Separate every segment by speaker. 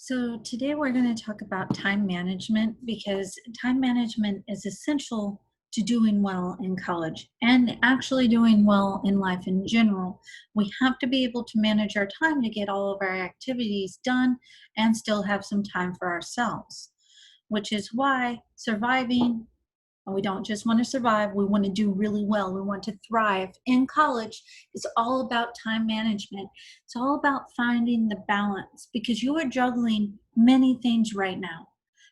Speaker 1: So, today we're going to talk about time management because time management is essential to doing well in college and actually doing well in life in general. We have to be able to manage our time to get all of our activities done and still have some time for ourselves, which is why surviving, and we don't just want to survive, we want to do really well. We want to thrive in college. It's all about time management. It's all about finding the balance because you are juggling many things right now.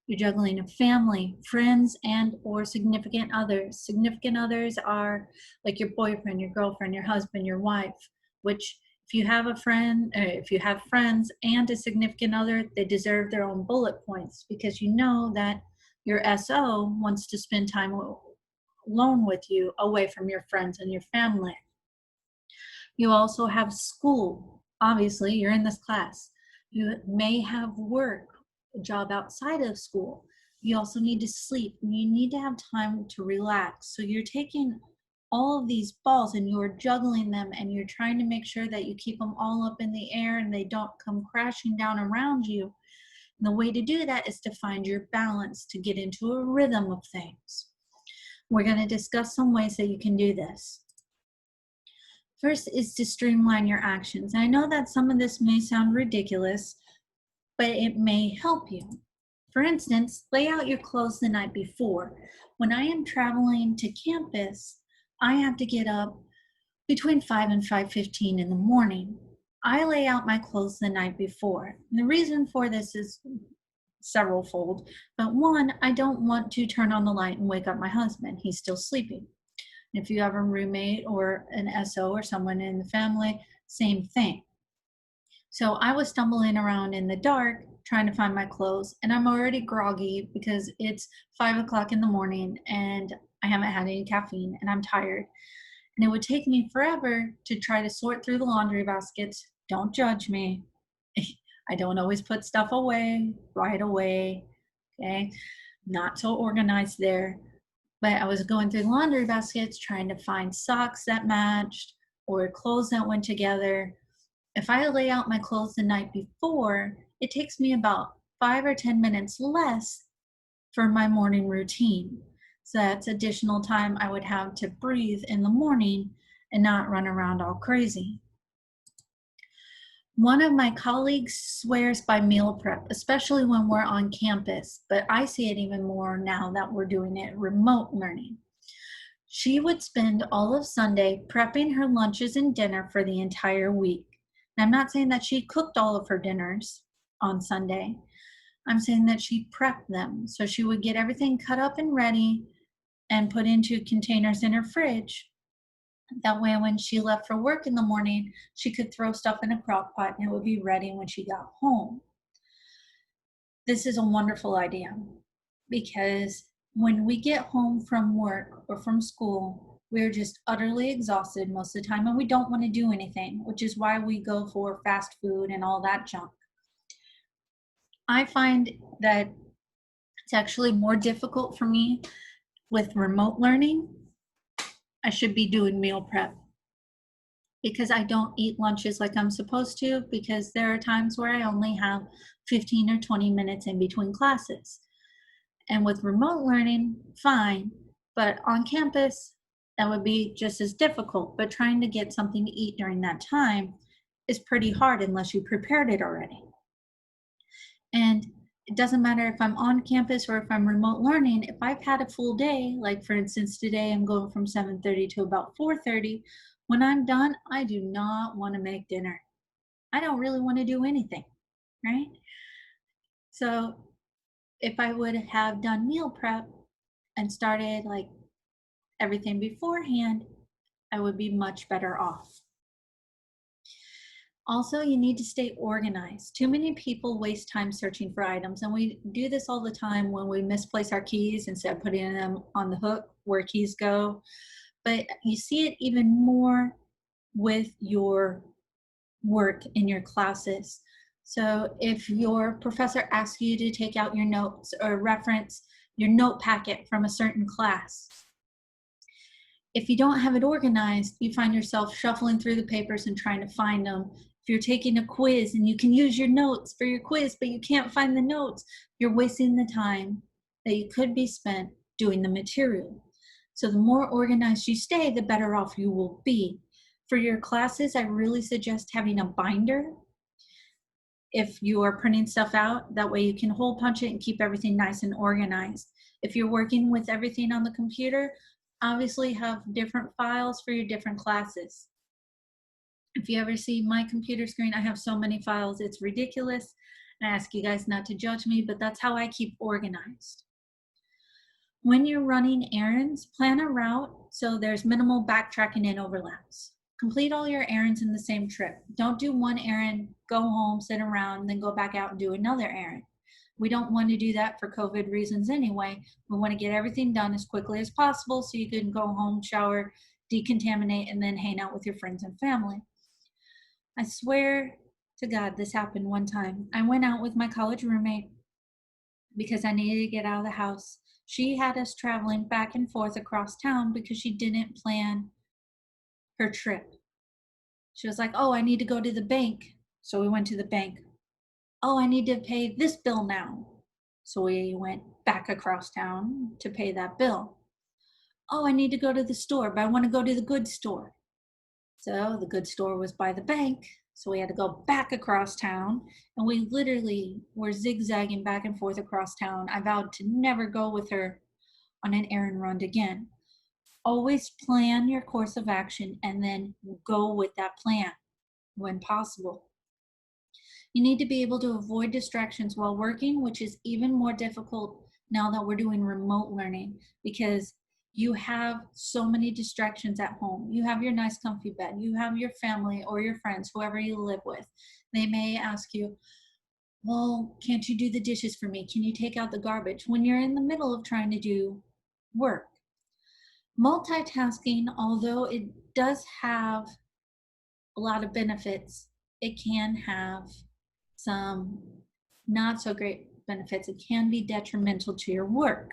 Speaker 1: You're juggling a family, friends, and or significant others. Significant others are like your boyfriend, your girlfriend, your husband, your wife, which if you have a friend, if you have friends and a significant other, they deserve their own bullet points because you know that your SO wants to spend time alone with you away from your friends and your family. You also have school. Obviously, you're in this class. You may have work, a job outside of school. You also need to sleep. You need to have time to relax. So you're taking all of these balls and you're juggling them and you're trying to make sure that you keep them all up in the air and they don't come crashing down around you. And the way to do that is to find your balance, to get into a rhythm of things. We're going to discuss some ways that you can do this. First is to streamline your actions. I know that some of this may sound ridiculous, but it may help you. For instance, lay out your clothes the night before. When I am traveling to campus, I have to get up between 5 and 5:15 in the morning. I lay out my clothes the night before. And the reason for this is several fold, but one, I don't want to turn on the light and wake up my husband. He's still sleeping. And if you have a roommate or an SO or someone in the family, same thing. So I was stumbling around in the dark trying to find my clothes, and I'm already groggy because it's 5 o'clock in the morning and I haven't had any caffeine and I'm tired. And it would take me forever to try to sort through the laundry baskets. Don't judge me. I don't always put stuff away right away. Okay. Not so organized there. But I was going through the laundry baskets trying to find socks that matched or clothes that went together. If I lay out my clothes the night before, it takes me about 5 or 10 minutes less for my morning routine. So that's additional time I would have to breathe in the morning and not run around all crazy. One of my colleagues swears by meal prep, especially when we're on campus, but I see it even more now that we're doing it remote learning. She would spend all of Sunday prepping her lunches and dinner for the entire week. And I'm not saying that she cooked all of her dinners on Sunday. I'm saying that she prepped them. So she would get everything cut up and ready and put into containers in her fridge. That way, when she left for work in the morning, she could throw stuff in a crock pot and it would be ready when she got home. This is a wonderful idea because when we get home from work or from school, we're just utterly exhausted most of the time and we don't want to do anything, which is why we go for fast food and all that junk. I find that it's actually more difficult for me with remote learning. I should be doing meal prep because I don't eat lunches like I'm supposed to because there are times where I only have 15 or 20 minutes in between classes. And with remote learning, fine, but on campus, that would be just as difficult. But trying to get something to eat during that time is pretty hard unless you prepared it already. And it doesn't matter if I'm on campus or if I'm remote learning, if I've had a full day, like for instance, today I'm going from 7:30 to about 4:30, when I'm done, I do not want to make dinner. I don't really want to do anything, right? So if I would have done meal prep and started like everything beforehand, I would be much better off. Also, you need to stay organized. Too many people waste time searching for items, and we do this all the time when we misplace our keys instead of putting them on the hook where keys go. But you see it even more with your work in your classes. So if your professor asks you to take out your notes or reference your note packet from a certain class, if you don't have it organized, you find yourself shuffling through the papers and trying to find them. If you're taking a quiz and you can use your notes for your quiz, but you can't find the notes, you're wasting the time that you could be spent doing the material. So the more organized you stay, the better off you will be. For your classes, I really suggest having a binder if you are printing stuff out. That way you can hole punch it and keep everything nice and organized. If you're working with everything on the computer, obviously have different files for your different classes. If you ever see my computer screen, I have so many files, it's ridiculous. And I ask you guys not to judge me, but that's how I keep organized. When you're running errands, plan a route so there's minimal backtracking and overlaps. Complete all your errands in the same trip. Don't do one errand, go home, sit around, then go back out and do another errand. We don't want to do that for COVID reasons anyway. We want to get everything done as quickly as possible so you can go home, shower, decontaminate, and then hang out with your friends and family. I swear to God, this happened one time. I went out with my college roommate because I needed to get out of the house. She had us traveling back and forth across town because she didn't plan her trip. She was like, oh, I need to go to the bank. So we went to the bank. Oh, I need to pay this bill now. So we went back across town to pay that bill. Oh, I need to go to the store, but I want to go to the goods store. So the goods store was by the bank. So we had to go back across town, and we literally were zigzagging back and forth across town. I vowed to never go with her on an errand run again. Always plan your course of action and then go with that plan when possible. You need to be able to avoid distractions while working, which is even more difficult now that we're doing remote learning because you have so many distractions at home. You have your nice comfy bed, you have your family or your friends, whoever you live with. They may ask you, well, can't you do the dishes for me? Can you take out the garbage? When you're in the middle of trying to do work. Multitasking, although it does have a lot of benefits, it can have some not so great benefits. It can be detrimental to your work.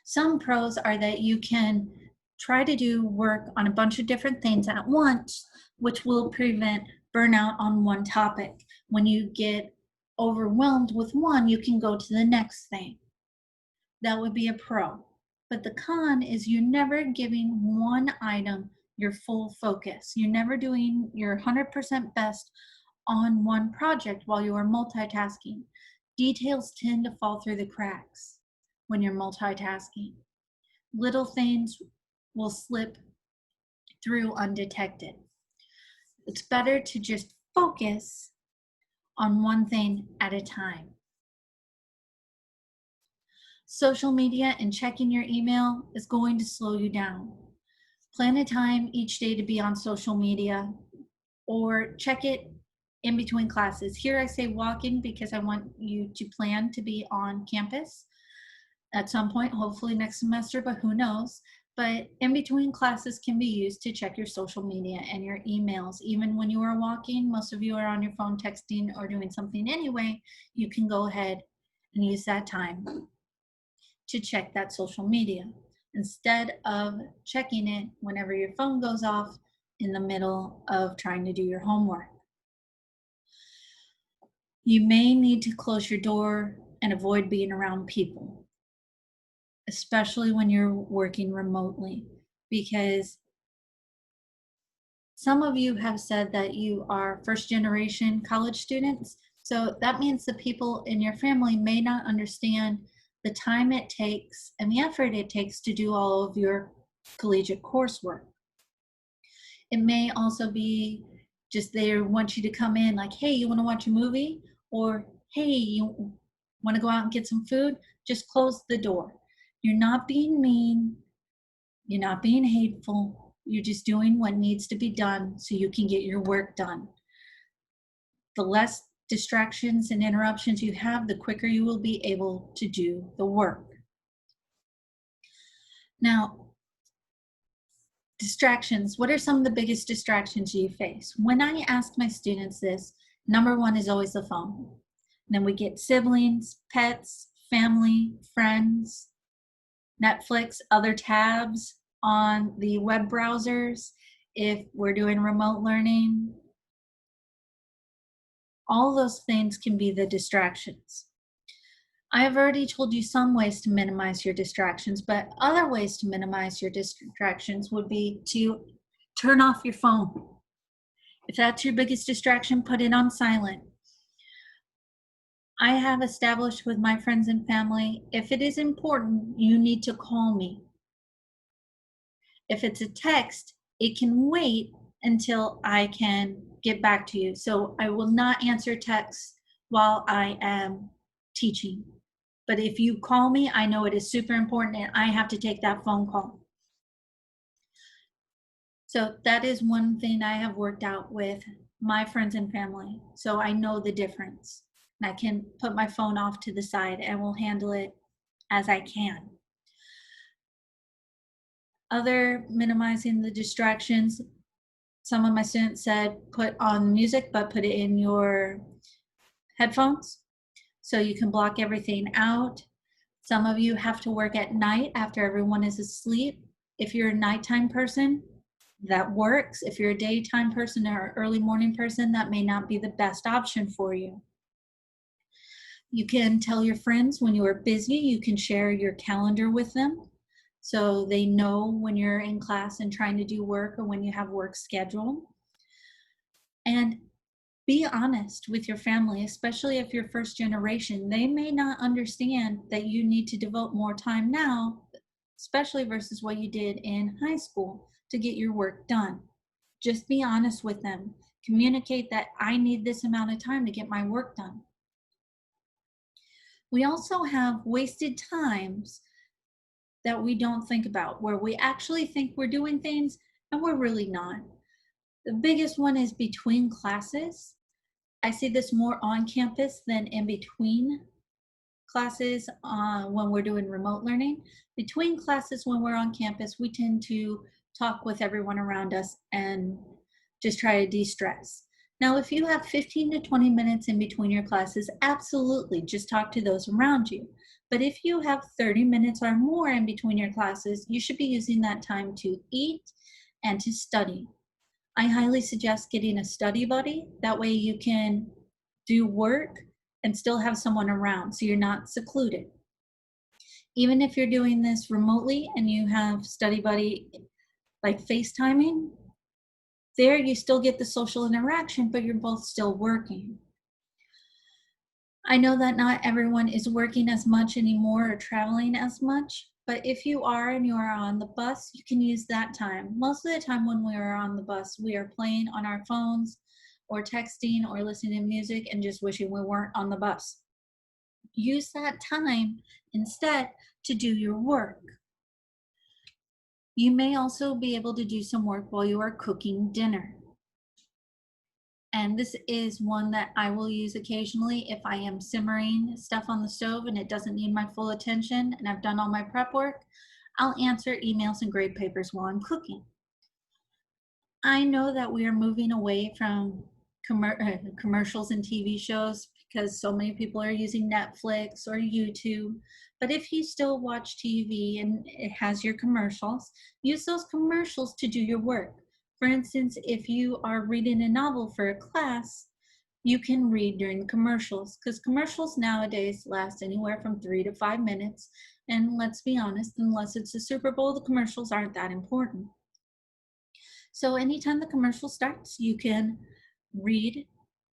Speaker 1: Some pros are that you can try to do work on a bunch of different things at once, which will prevent burnout on one topic. When you get overwhelmed with one, you can go to the next thing. That would be a pro. But the con is you're never giving one item your full focus. You're never doing your 100% best on one project while you are multitasking. Details tend to fall through the cracks when you're multitasking. Little things will slip through undetected. It's better to just focus on one thing at a time. Social media and checking your email is going to slow you down. Plan a time each day to be on social media or check it in between classes. Here I say walk in because I want you to plan to be on campus at some point, hopefully next semester, but who knows. But in between classes can be used to check your social media and your emails. Even when you are walking, most of you are on your phone texting or doing something anyway, you can go ahead and use that time to check that social media instead of checking it whenever your phone goes off in the middle of trying to do your homework. You may need to close your door and avoid being around people, especially when you're working remotely, because some of you have said that you are first generation college students. So that means the people in your family may not understand the time it takes and the effort it takes to do all of your collegiate coursework. It may also be just they want you to come in like, hey, you want to watch a movie? Or, hey, you want to go out and get some food? Just close the door. You're not being mean. You're not being hateful. You're just doing what needs to be done so you can get your work done. The less distractions and interruptions you have, the quicker you will be able to do the work. Now, distractions. What are some of the biggest distractions you face? When I ask my students this, number one is always the phone. Then we get siblings, pets, family, friends, Netflix, other tabs on the web browsers. If we're doing remote learning, All those things can be the distractions. I have already told you some ways to minimize your distractions, but other ways to minimize your distractions would be to turn off your phone. If that's your biggest distraction, put it on silent. I have established with my friends and family, if it is important, you need to call me. If it's a text, it can wait until I can get back to you. So I will not answer texts while I am teaching. But if you call me, I know it is super important and I have to take that phone call. So that is one thing I have worked out with my friends and family. So I know the difference. And I can put my phone off to the side and will handle it as I can. Other minimizing the distractions, some of my students said put on music, but put it in your headphones so you can block everything out. Some of you have to work at night after everyone is asleep. If you're a nighttime person, that works. If you're a daytime person or early morning person, that may not be the best option for you. You can tell your friends when you are busy, you can share your calendar with them so they know when you're in class and trying to do work or when you have work scheduled. And be honest with your family, especially if you're first generation. They may not understand that you need to devote more time now, especially versus what you did in high school to get your work done. Just be honest with them. Communicate that I need this amount of time to get my work done. We also have wasted times that we don't think about, where we actually think we're doing things and we're really not. The biggest one is between classes. I see this more on campus than in between classes when we're doing remote learning. Between classes when we're on campus, we tend to talk with everyone around us and just try to de-stress. Now, if you have 15 to 20 minutes in between your classes, absolutely, just talk to those around you. But if you have 30 minutes or more in between your classes, you should be using that time to eat and to study. I highly suggest getting a study buddy. That way you can do work and still have someone around so you're not secluded. Even if you're doing this remotely and you have study buddy like FaceTiming, there you still get the social interaction, but you're both still working. I know that not everyone is working as much anymore or traveling as much, but if you are and you are on the bus, you can use that time. Most of the time when we are on the bus, we are playing on our phones or texting or listening to music and just wishing we weren't on the bus. Use that time instead to do your work. You may also be able to do some work while you are cooking dinner. And this is one that I will use occasionally if I am simmering stuff on the stove and it doesn't need my full attention and I've done all my prep work. I'll answer emails and grade papers while I'm cooking. I know that we are moving away from commercials and TV shows because so many people are using Netflix or YouTube. But if you still watch TV and it has your commercials, use those commercials to do your work. For instance, if you are reading a novel for a class, you can read during commercials because commercials nowadays last anywhere from 3 to 5 minutes. And let's be honest, unless it's the Super Bowl, the commercials aren't that important. So anytime the commercial starts, you can read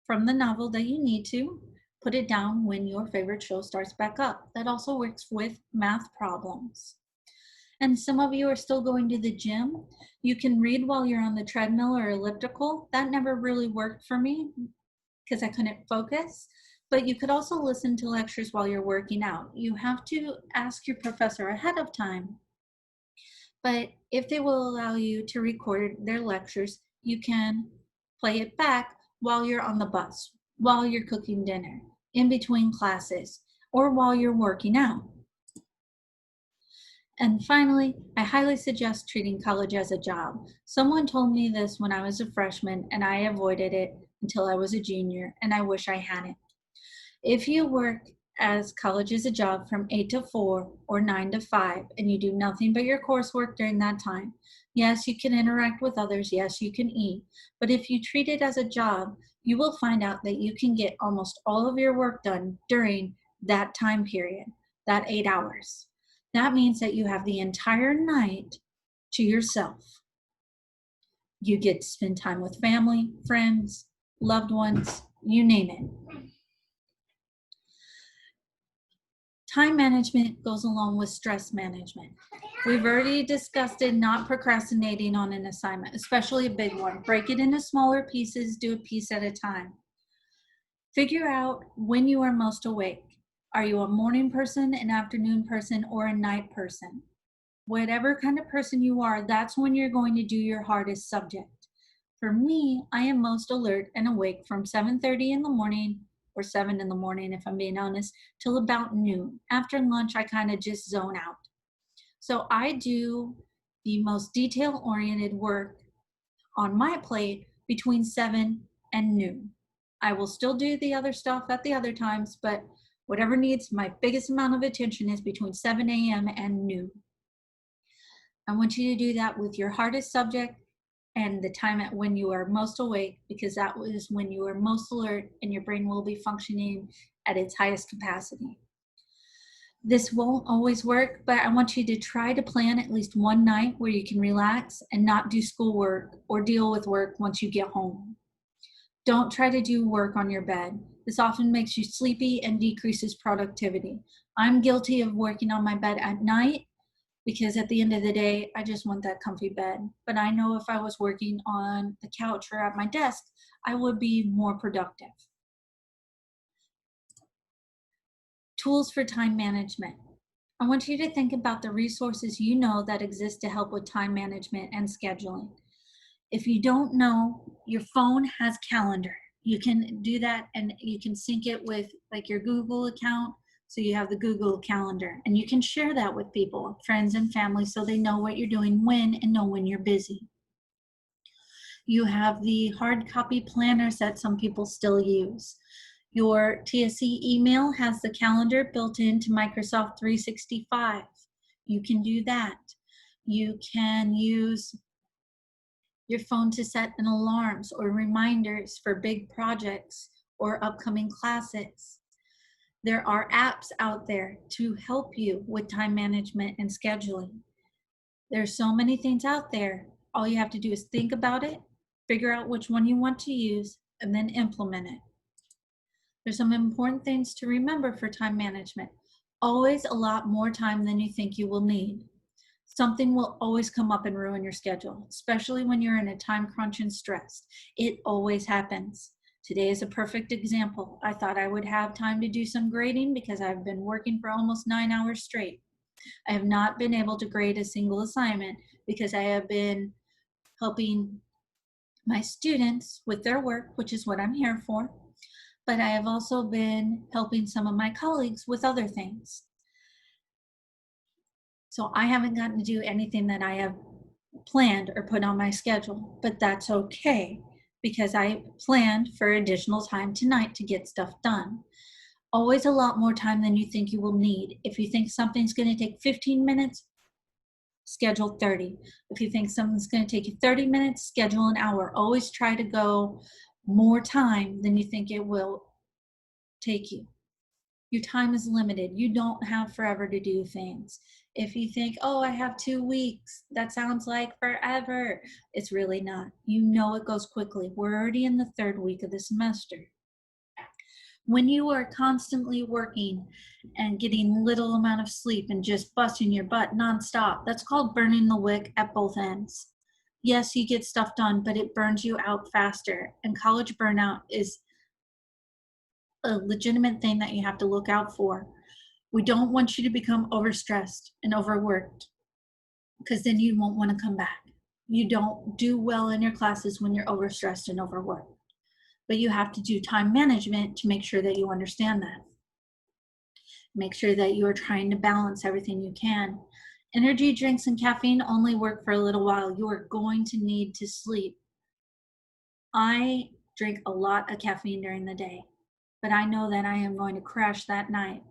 Speaker 1: from the novel that you need to, put it down when your favorite show starts back up. That also works with math problems. And some of you are still going to the gym. You can read while you're on the treadmill or elliptical. That never really worked for me because I couldn't focus. But you could also listen to lectures while you're working out. You have to ask your professor ahead of time. But if they will allow you to record their lectures, you can play it back while you're on the bus, while you're cooking dinner, in between classes, or while you're working out. And finally, I highly suggest treating college as a job. Someone told me this when I was a freshman and I avoided it until I was a junior, and I wish I hadn't. If you work as college is a job from 8 to 4 or 9 to 5 and you do nothing but your coursework during that time, Yes, you can interact with others. Yes, you can eat. But if you treat it as a job, you will find out that you can get almost all of your work done during that time period, that 8 hours. That means that you have the entire night to yourself. You get to spend time with family, friends, loved ones, you name it. Time management goes along with stress management. We've already discussed it, not procrastinating on an assignment, especially a big one. Break it into smaller pieces, do a piece at a time. Figure out when you are most awake. Are you a morning person, an afternoon person, or a night person? Whatever kind of person you are, that's when you're going to do your hardest subject. For me, I am most alert and awake from 7:30 in the morning, or 7 in the morning if I'm being honest, till about noon. After lunch, I kind of just zone out. So I do the most detail-oriented work on my plate between 7 and noon. I will still do the other stuff at the other times, but whatever needs my biggest amount of attention is between 7 a.m. and noon. I want you to do that with your hardest subject and the time at when you are most awake, because that is when you are most alert and your brain will be functioning at its highest capacity. This won't always work, but I want you to try to plan at least one night where you can relax and not do schoolwork or deal with work once you get home. Don't try to do work on your bed. This often makes you sleepy and decreases productivity. I'm guilty of working on my bed at night because at the end of the day, I just want that comfy bed. But I know if I was working on the couch or at my desk, I would be more productive. Tools for time management. I want you to think about the resources you know that exist to help with time management and scheduling. If you don't know, your phone has calendar. You can do that and you can sync it with like your Google account. So you have the Google calendar and you can share that with people, friends and family, so they know what you're doing when and know when you're busy. You have the hard copy planners that some people still use. Your TSC email has the calendar built into Microsoft 365. You can do that. You can use your phone to set an alarms or reminders for big projects or upcoming classes. There are apps out there to help you with time management and scheduling. There's so many things out there. All you have to do is think about it, figure out which one you want to use, and then implement it. There's some important things to remember for time management. Always allot more time than you think you will need. Something will always come up and ruin your schedule, especially when you're in a time crunch and stressed. It always happens. Today is a perfect example. I thought I would have time to do some grading because I've been working for almost 9 hours straight. I have not been able to grade a single assignment because I have been helping my students with their work, which is what I'm here for. But I have also been helping some of my colleagues with other things. So I haven't gotten to do anything that I have planned or put on my schedule, but that's okay because I planned for additional time tonight to get stuff done. Always a lot more time than you think you will need. If you think something's going to take 15 minutes, schedule 30. If you think something's going to take you 30 minutes, schedule an hour. Always try to go more time than you think it will take you. Your time is limited. You don't have forever to do things. If you think, oh, I have 2 weeks, that sounds like forever. It's really not. You know it goes quickly. We're already in the 3rd week of the semester. When you are constantly working and getting little amount of sleep and just busting your butt nonstop, that's called burning the wick at both ends. Yes, you get stuff done, but it burns you out faster. And college burnout is a legitimate thing that you have to look out for. We don't want you to become overstressed and overworked because then you won't want to come back. You don't do well in your classes when you're overstressed and overworked. But you have to do time management to make sure that you understand that. Make sure that you are trying to balance everything you can. Energy drinks and caffeine only work for a little while. You are going to need to sleep. I drink a lot of caffeine during the day, but I know that I am going to crash that night.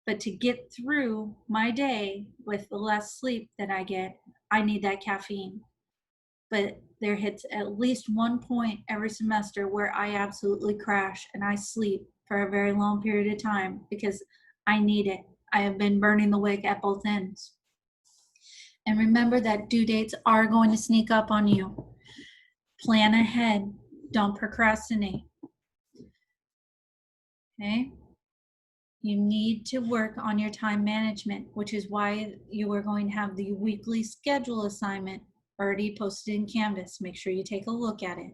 Speaker 1: But to get through my day with the less sleep that I get, I need that caffeine. but there hits at least one point every semester where I absolutely crash and I sleep for a very long period of time because I need it. I have been burning the wick at both ends. And remember that due dates are going to sneak up on you. Plan ahead. Don't procrastinate. Okay? You need to work on your time management, which is why you are going to have the weekly schedule assignment already posted in Canvas. Make sure you take a look at it.